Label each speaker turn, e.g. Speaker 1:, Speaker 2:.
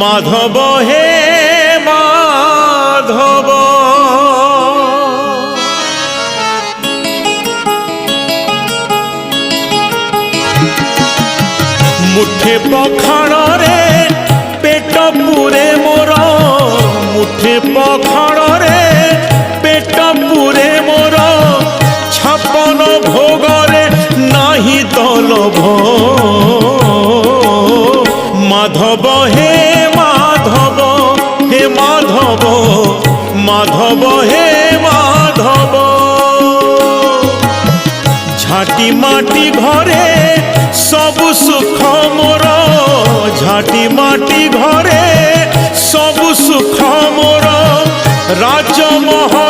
Speaker 1: মাধব হে মাধব। মুঠে পখাড়রে পেট পুরে মোর, মুঠে পখাড়রে পেট পুরে মোর, ছাপন ভোগরে নাহি তলভ। মাধব হে মাধব, হে মাধব, মাধব হে মাধব। ঝাঁটি মাটি ঘরে সবু সুখ মোর, ঝাঁটি মাটি ঘরে সবু সুখ মোর, রাজমহল